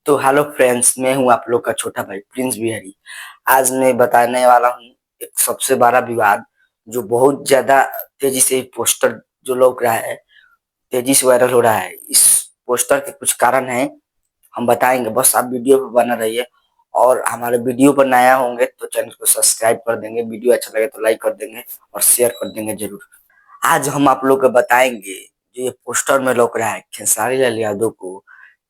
तो hello friends, मैं हूं आप लोग का छोटा भाई प्रिंस बिहारी। आज मैं बताने वाला हूं एक सबसे बड़ा विवाद जो बहुत ज्यादा तेजी से पोस्टर जो लोग रहा है, तेजी से वायरल हो रहा है। इस पोस्टर के कुछ कारण हैं, हम बताएंगे। बस आप वीडियो पर बना रहिए और हमारे वीडियो पर नया होंगे तो चैनल को सब्सक्राइब कर देंगे, वीडियो अच्छा लगे तो लाइक कर देंगे और शेयर कर देंगे जरूर। आज हम आप लोग को बताएंगे जो ये पोस्टर में लग रहा है खेसारी लाल यादव को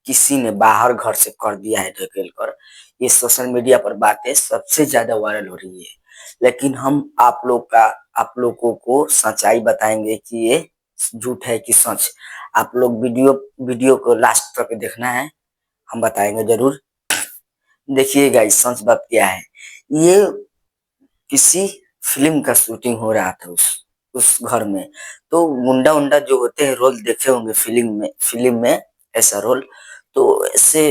किसी ने बाहर घर से कर दिया है ढकेल कर। ये सोशल मीडिया पर बातें सबसे ज्यादा वायरल हो रही है, लेकिन हम आप लोगों को सच्चाई बताएंगे कि ये झूठ है कि सच। आप लोग वीडियो वीडियो को लास्ट तक देखना है, हम बताएंगे जरूर। देखिए गाइस, सच बात क्या है। ये किसी फिल्म का शूटिंग हो रहा था उस घर में। तो गुंडा उंडा जो होते हैं, रोल देखे होंगे फिल्म में ऐसा रोल। तो ऐसे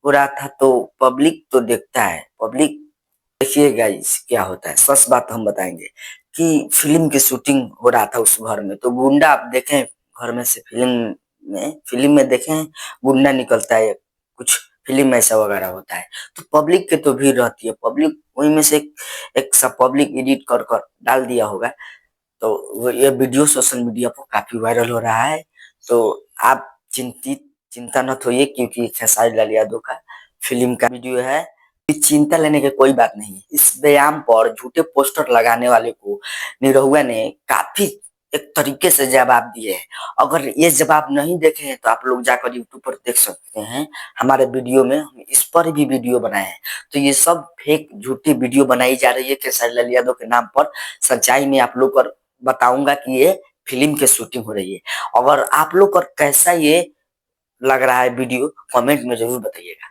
हो रहा था तो पब्लिक तो देखता है। पब्लिक देखिए गाइस क्या होता है, सच बात हम बताएंगे कि फिल्म की शूटिंग हो रहा था उस घर में। तो गुंडा आप देखें घर में से, फिल्म में देखें गुंडा निकलता है, कुछ फिल्म में ऐसा वगैरह होता है। तो पब्लिक के तो भीड़ रहती है, पब्लिक वहीं में से एक सा पब्लिक एडिट कर कर डाल दिया होगा। तो ये वीडियो सोशल मीडिया पर काफी वायरल हो रहा है। तो आप चिंता मत होइए, क्योंकि खेसारी लाल यादव का फिल्म का वीडियो है। इस चिंता लेने की कोई बात नहीं है। इस व्यायाम पर झूठे पोस्टर लगाने वाले को निरहुआ ने काफी एक तरीके से जवाब दिए हैं। अगर ये जवाब नहीं देखे हैं तो आप लोग जाकर यूट्यूब पर देख सकते हैं। हमारे वीडियो में हम इस पर भी वीडियो बनाए हैं। तो ये सब फेक झूठी वीडियो बनाई जा रही है खेसारी लाल यादव के नाम पर। सच्चाई में आप लोग को बताऊंगा कि ये फिल्म की शूटिंग हो रही है। अगर आप लोग को कैसा ये लग रहा है वीडियो, कमेंट में जरूर बताइएगा।